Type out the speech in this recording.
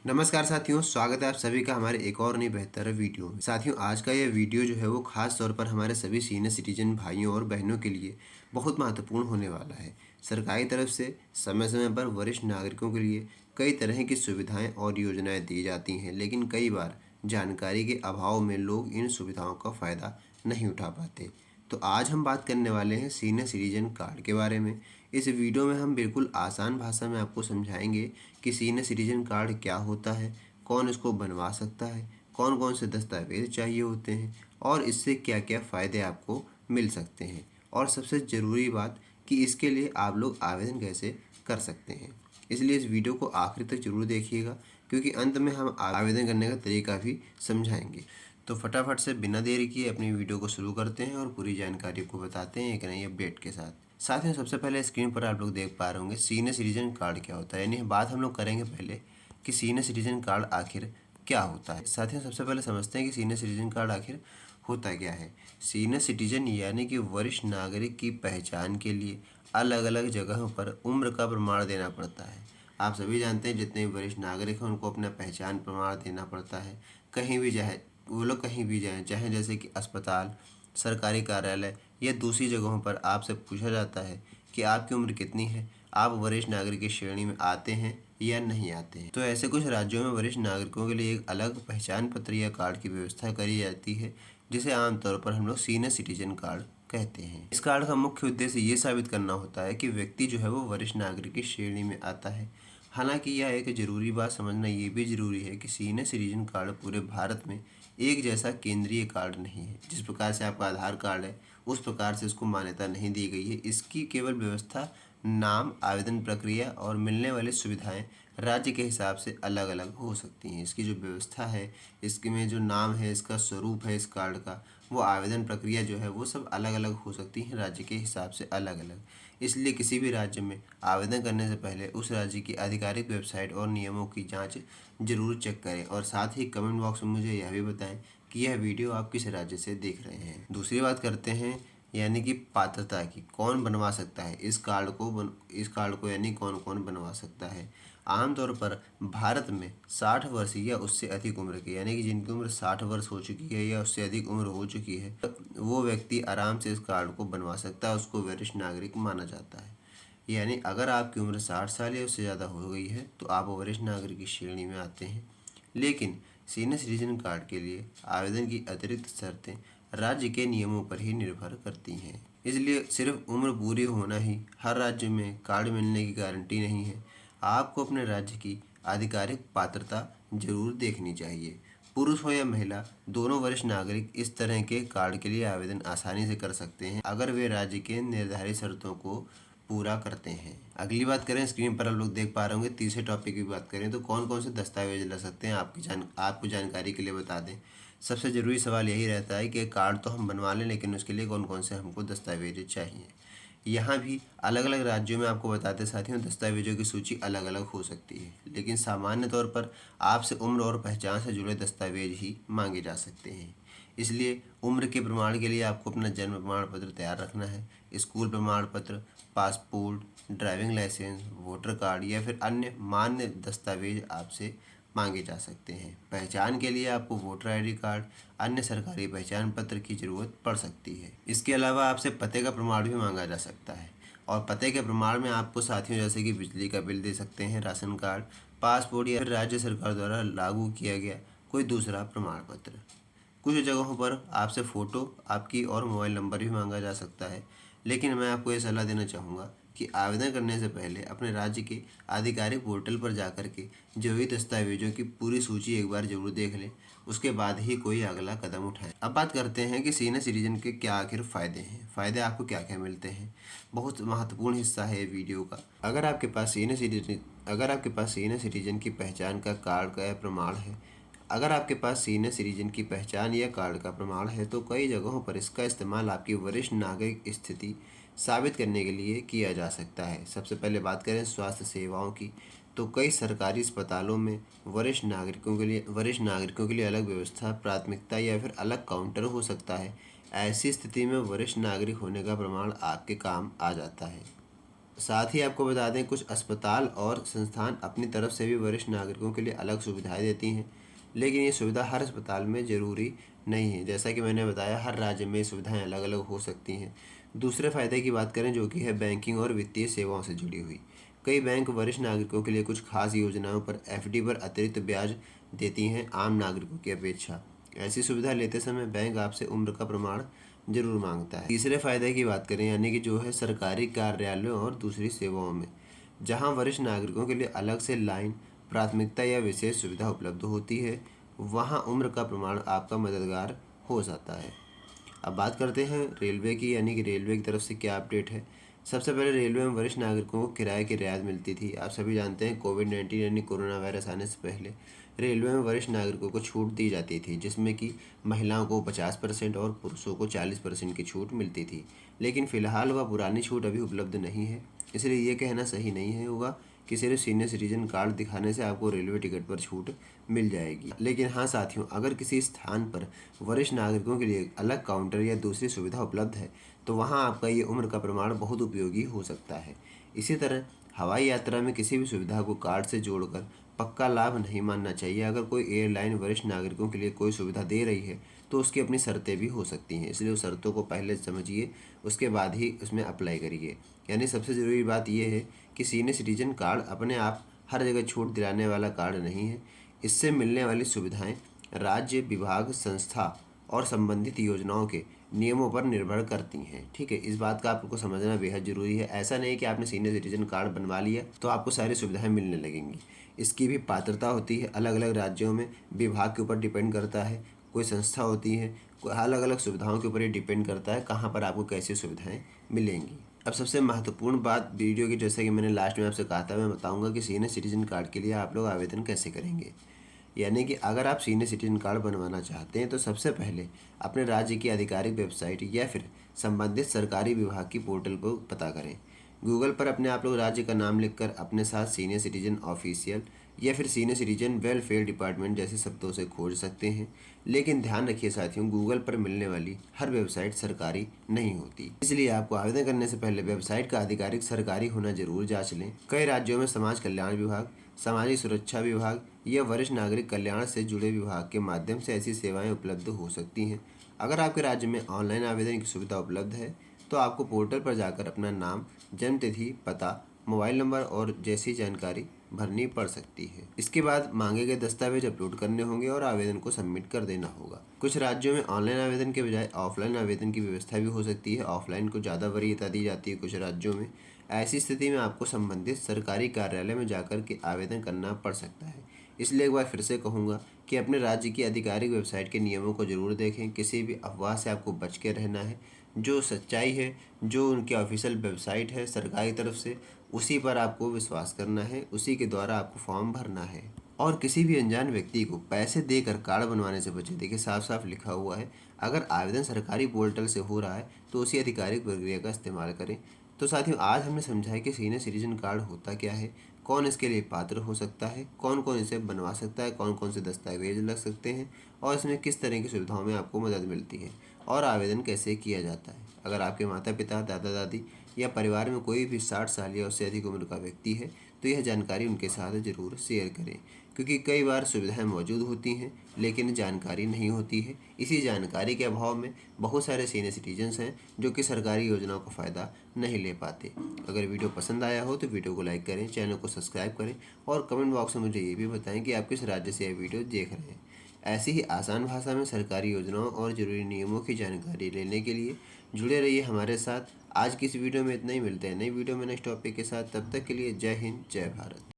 नमस्कार साथियों, स्वागत है आप सभी का हमारे एक और नई बेहतर वीडियो में। साथियों, आज का ये वीडियो जो है वो खास तौर पर हमारे सभी सीनियर सिटीजन भाइयों और बहनों के लिए बहुत महत्वपूर्ण होने वाला है। सरकारी तरफ से समय समय पर वरिष्ठ नागरिकों के लिए कई तरह की सुविधाएं और योजनाएं दी जाती हैं, लेकिन कई बार जानकारी के अभाव में लोग इन सुविधाओं का फ़ायदा नहीं उठा पाते। तो आज हम बात करने वाले हैं सीनियर सिटीजन कार्ड के बारे में। इस वीडियो में हम बिल्कुल आसान भाषा में आपको समझाएंगे कि सीनियर सिटीजन कार्ड क्या होता है, कौन इसको बनवा सकता है, कौन कौन से दस्तावेज चाहिए होते हैं और इससे क्या क्या फ़ायदे आपको मिल सकते हैं। और सबसे ज़रूरी बात कि इसके लिए आप लोग आवेदन कैसे कर सकते हैं। इसलिए इस वीडियो को आखिर तक ज़रूर देखिएगा, क्योंकि अंत में हम आवेदन करने का तरीका भी समझाएंगे। तो फटाफट से बिना देरी किए अपनी वीडियो को शुरू करते हैं और पूरी जानकारी को बताते हैं एक नई अपडेट के साथ ही सबसे पहले स्क्रीन पर आप लोग देख पा रहे होंगे सीनियर सिटीजन कार्ड क्या होता है। यानी बात हम लोग करेंगे पहले कि सीनियर सिटीजन कार्ड आखिर क्या होता है। साथियों, सबसे पहले समझते हैं कि सीनियर सिटीजन कार्ड आखिर होता क्या है। सीनियर सिटीजन यानी कि वरिष्ठ नागरिक की पहचान के लिए अलग अलग जगहों पर उम्र का प्रमाण देना पड़ता है। आप सभी जानते हैं जितने भी वरिष्ठ नागरिक हैं उनको अपना पहचान प्रमाण देना पड़ता है। कहीं भी जाए वो लोग, कहीं भी जाएँ, चाहे जैसे कि अस्पताल, सरकारी कार्यालय या दूसरी जगहों पर आपसे पूछा जाता है कि आपकी उम्र कितनी है, आप वरिष्ठ नागरिक की श्रेणी में आते हैं या नहीं आते हैं। तो ऐसे कुछ राज्यों में वरिष्ठ नागरिकों के लिए एक अलग पहचान पत्र या कार्ड की व्यवस्था करी जाती है, जिसे आमतौर पर हम लोग सीनियर सिटीजन कार्ड कहते हैं। इस कार्ड का मुख्य उद्देश्य ये साबित करना होता है कि व्यक्ति जो है वो वरिष्ठ नागरिक की श्रेणी में आता है। हालांकि यह एक ज़रूरी बात समझना ये भी ज़रूरी है कि सीनियर सिटीजन कार्ड पूरे भारत में एक जैसा केंद्रीय कार्ड नहीं है। जिस प्रकार से आपका आधार कार्ड है उस प्रकार से इसको मान्यता नहीं दी गई है। इसकी केवल व्यवस्था, नाम, आवेदन प्रक्रिया और मिलने वाली सुविधाएं राज्य के हिसाब से अलग अलग हो सकती हैं। इसकी जो व्यवस्था है, इसके में जो नाम है, इसका स्वरूप है इस कार्ड का, वो आवेदन प्रक्रिया जो है वो सब अलग अलग हो सकती हैं, राज्य के हिसाब से अलग अलग। इसलिए किसी भी राज्य में आवेदन करने से पहले उस राज्य की आधिकारिक वेबसाइट और नियमों की जांच जरूर चेक करें और साथ ही कमेंट बॉक्स में मुझे यह भी बताएं कि यह वीडियो आप किस राज्य से देख रहे हैं। दूसरी बात करते हैं यानी कि पात्रता की, कौन बनवा सकता है इस कार्ड को यानी कौन कौन बनवा सकता है। आमतौर पर भारत में 60 वर्ष या उससे अधिक उम्र के, यानी कि जिनकी उम्र 60 वर्ष हो चुकी है या उससे अधिक उम्र हो चुकी है, वो व्यक्ति आराम से इस कार्ड को बनवा सकता है। उसको वरिष्ठ नागरिक माना जाता है। यानी अगर आपकी उम्र 60 साल या उससे ज़्यादा हो गई है तो आप वरिष्ठ नागरिक की श्रेणी में आते हैं। लेकिन सीनियर सिटीजन कार्ड के लिए आवेदन की अतिरिक्त शर्तें राज्य के नियमों पर ही निर्भर करती हैं। इसलिए सिर्फ उम्र पूरी होना ही हर राज्य में कार्ड मिलने की गारंटी नहीं है। आपको अपने राज्य की आधिकारिक पात्रता जरूर देखनी चाहिए। पुरुष हो या महिला, दोनों वरिष्ठ नागरिक इस तरह के कार्ड के लिए आवेदन आसानी से कर सकते हैं अगर वे राज्य के निर्धारित शर्तों को पूरा करते हैं। अगली बात करें, स्क्रीन पर आप लोग देख पा रहे होंगे, तीसरे टॉपिक की बात करें तो कौन कौन से दस्तावेज ला सकते हैं। आपको जानकारी के लिए बता दें, सबसे ज़रूरी सवाल यही रहता है कि कार्ड तो हम बनवा लें, लेकिन उसके लिए कौन कौन से हमको दस्तावेज चाहिए। यहाँ भी अलग अलग राज्यों में आपको बताते साथियों दस्तावेजों की सूची अलग अलग हो सकती है, लेकिन सामान्य तौर पर आपसे उम्र और पहचान से जुड़े दस्तावेज ही मांगे जा सकते हैं। इसलिए उम्र के प्रमाण के लिए आपको अपना जन्म प्रमाण पत्र तैयार रखना है। स्कूल प्रमाण पत्र, passport, driving licence, voter card या फिर अन्य मान्य दस्तावेज आपसे मांगे जा सकते हैं। पहचान के लिए आपको वोटर आईडी कार्ड, अन्य सरकारी पहचान पत्र की ज़रूरत पड़ सकती है। इसके अलावा आपसे पते का प्रमाण भी मांगा जा सकता है और पते के प्रमाण में आपको साथियों जैसे कि बिजली का बिल दे सकते हैं, राशन कार्ड, पासपोर्ट या फिर राज्य सरकार द्वारा लागू किया गया कोई दूसरा प्रमाण पत्र। कुछ जगहों पर आपसे फ़ोटो आपकी और मोबाइल नंबर भी मांगा जा सकता है, लेकिन मैं आपको ये सलाह देना चाहूँगा कि आवेदन करने से पहले अपने राज्य के आधिकारिक पोर्टल पर जाकर के जरूरी दस्तावेजों की पूरी सूची एक बार जरूर देख लें, उसके बाद ही कोई अगला कदम उठाएं। अब बात करते हैं कि सीनियर सिटीजन के क्या आखिर फ़ायदे हैं। फ़ायदे आपको क्या क्या मिलते हैं, बहुत महत्वपूर्ण हिस्सा है वीडियो का। अगर आपके पास सीनियर सिटीजन की पहचान का कार्ड का प्रमाण है, अगर आपके पास सीनियर सिटीजन की पहचान या कार्ड का प्रमाण है तो कई जगहों पर इसका इस्तेमाल आपकी वरिष्ठ नागरिक स्थिति साबित करने के लिए किया जा सकता है। सबसे पहले बात करें स्वास्थ्य सेवाओं की, तो कई सरकारी अस्पतालों में वरिष्ठ नागरिकों के लिए अलग व्यवस्था, प्राथमिकता या फिर अलग काउंटर हो सकता है। ऐसी स्थिति में वरिष्ठ नागरिक होने का प्रमाण आपके काम आ जाता है। साथ ही आपको बता दें, कुछ अस्पताल और संस्थान अपनी तरफ से भी वरिष्ठ नागरिकों के लिए अलग सुविधाएं देती हैं, लेकिन ये सुविधा हर अस्पताल में ज़रूरी नहीं है। जैसा कि मैंने बताया, हर राज्य में ये सुविधाएं अलग अलग हो सकती हैं। दूसरे फ़ायदे की बात करें, जो कि है बैंकिंग और वित्तीय सेवाओं से जुड़ी हुई। कई बैंक वरिष्ठ नागरिकों के लिए कुछ खास योजनाओं पर एफडी पर अतिरिक्त ब्याज देती हैं, आम नागरिकों की अपेक्षा। ऐसी सुविधा लेते समय बैंक आपसे उम्र का प्रमाण जरूर मांगता है। तीसरे फायदे की बात करें, यानी कि जो है सरकारी कार्यालयों और दूसरी सेवाओं में, जहां वरिष्ठ नागरिकों के लिए अलग से लाइन, प्राथमिकता या विशेष सुविधा उपलब्ध होती है, वहां उम्र का प्रमाण आपका मददगार हो जाता है। अब बात करते हैं रेलवे की, यानी कि रेलवे की तरफ से क्या अपडेट है। सबसे पहले रेलवे में वरिष्ठ नागरिकों को किराए की रियायत मिलती थी। आप सभी जानते हैं, कोविड-19 यानी कोरोना वायरस आने से पहले रेलवे में वरिष्ठ नागरिकों को छूट दी जाती थी, जिसमें कि महिलाओं को 50% और पुरुषों को 40% की छूट मिलती थी। लेकिन फ़िलहाल वह पुरानी छूट अभी उपलब्ध नहीं है, इसलिए ये कहना सही नहीं है होगा कि सिर्फ सीनियर सिटीजन कार्ड दिखाने से आपको रेलवे टिकट पर छूट मिल जाएगी। लेकिन हाँ साथियों, अगर किसी स्थान पर वरिष्ठ नागरिकों के लिए अलग काउंटर या दूसरी सुविधा उपलब्ध है, तो वहाँ आपका ये उम्र का प्रमाण बहुत उपयोगी हो सकता है। इसी तरह हवाई यात्रा में किसी भी सुविधा को कार्ड से जोड़कर पक्का लाभ नहीं मानना चाहिए। अगर कोई एयरलाइन वरिष्ठ नागरिकों के लिए कोई सुविधा दे रही है, तो उसकी अपनी शर्तें भी हो सकती हैं, इसलिए उस शर्तों को पहले समझिए, उसके बाद ही उसमें अप्लाई करिए। यानी सबसे ज़रूरी बात यह है कि सीनियर सिटीजन कार्ड अपने आप हर जगह छूट दिलाने वाला कार्ड नहीं है। इससे मिलने वाली सुविधाएं राज्य, विभाग, संस्था और संबंधित योजनाओं के नियमों पर निर्भर करती हैं। ठीक है, इस बात का आपको समझना बेहद ज़रूरी है। ऐसा नहीं कि आपने सीनियर सिटीजन कार्ड बनवा लिया तो आपको सारी सुविधाएं मिलने लगेंगी। इसकी भी पात्रता होती है, अलग अलग राज्यों में विभाग के ऊपर डिपेंड करता है, कोई संस्था होती है, कोई अलग अलग सुविधाओं के ऊपर ये डिपेंड करता है कहाँ पर आपको कैसी सुविधाएं मिलेंगी। अब सबसे महत्वपूर्ण बात वीडियो की, जैसे कि मैंने लास्ट में आपसे कहा था, मैं बताऊंगा कि सीनियर सिटीजन कार्ड के लिए आप लोग आवेदन कैसे करेंगे। यानी कि अगर आप सीनियर सिटीजन कार्ड बनवाना चाहते हैं, तो सबसे पहले अपने राज्य की आधिकारिक वेबसाइट या फिर संबंधित सरकारी विभाग की पोर्टल को पता करें। गूगल पर अपने आप लोग राज्य का नाम लिखकर अपने साथ सीनियर सिटीजन ऑफिशियल या फिर सीनियर सिटीजन वेलफेयर डिपार्टमेंट जैसे शब्दों से खोज सकते हैं। लेकिन ध्यान रखिए साथियों, गूगल पर मिलने वाली हर वेबसाइट सरकारी नहीं होती, इसलिए आपको आवेदन करने से पहले वेबसाइट का आधिकारिक सरकारी होना जरूर जांच लें। कई राज्यों में समाज कल्याण विभाग, सामाजिक सुरक्षा विभाग या वरिष्ठ नागरिक कल्याण से जुड़े विभाग के माध्यम से ऐसी सेवाएं उपलब्ध हो सकती हैं। अगर आपके राज्य में ऑनलाइन आवेदन की सुविधा उपलब्ध है, तो आपको पोर्टल पर जाकर अपना नाम, जन्मतिथि, पता, मोबाइल नंबर और जैसी जानकारी भरनी पड़ सकती है। इसके बाद मांगे गए दस्तावेज अपलोड करने होंगे और आवेदन को सबमिट कर देना होगा। कुछ राज्यों में ऑनलाइन आवेदन के बजाय ऑफलाइन आवेदन की व्यवस्था भी हो सकती है। ऑफलाइन को ज़्यादा वरीयता दी जाती है कुछ राज्यों में। ऐसी स्थिति में आपको संबंधित सरकारी कार्यालय में जाकर के आवेदन करना पड़ सकता है। इसलिए एक बार फिर से कहूँगा कि अपने राज्य की आधिकारिक वेबसाइट के नियमों को ज़रूर देखें। किसी भी अफवाह से आपको बच के रहना है। जो सच्चाई है, जो उनकी ऑफिशियल वेबसाइट है सरकारी तरफ से, उसी पर आपको विश्वास करना है, उसी के द्वारा आपको फॉर्म भरना है। और किसी भी अनजान व्यक्ति को पैसे देकर कार्ड बनवाने से बचें। देखिए, साफ साफ लिखा हुआ है, अगर आवेदन सरकारी पोर्टल से हो रहा है तो उसी आधिकारिक प्रक्रिया का इस्तेमाल करें। तो साथियों, आज हमने समझा है कि सीनियर सिटीजन कार्ड होता क्या है, कौन इसके लिए पात्र हो सकता है, कौन कौन इसे बनवा सकता है, कौन कौन से दस्तावेज लग सकते हैं और इसमें किस तरह की सुविधाओं में आपको मदद मिलती है और आवेदन कैसे किया जाता है। अगर आपके माता पिता, दादा दादी या परिवार में कोई भी 60 साल या उससे अधिक उम्र का व्यक्ति है, तो यह जानकारी उनके साथ ज़रूर शेयर करें, क्योंकि कई बार सुविधाएं मौजूद होती हैं लेकिन जानकारी नहीं होती है। इसी जानकारी के अभाव में बहुत सारे सीनियर सिटीजन्स हैं जो कि सरकारी योजनाओं का फ़ायदा नहीं ले पाते। अगर वीडियो पसंद आया हो तो वीडियो को लाइक करें, चैनल को सब्सक्राइब करें और कमेंट बॉक्स में मुझे ये भी बताएं कि आप किस राज्य से यह वीडियो देख रहे हैं। ऐसी ही आसान भाषा में सरकारी योजनाओं और ज़रूरी नियमों की जानकारी लेने के लिए जुड़े रहिए हमारे साथ। आज की इस वीडियो में इतना ही, मिलते हैं नई वीडियो में नेक्स्ट टॉपिक के साथ। तब तक के लिए जय हिंद, जय भारत।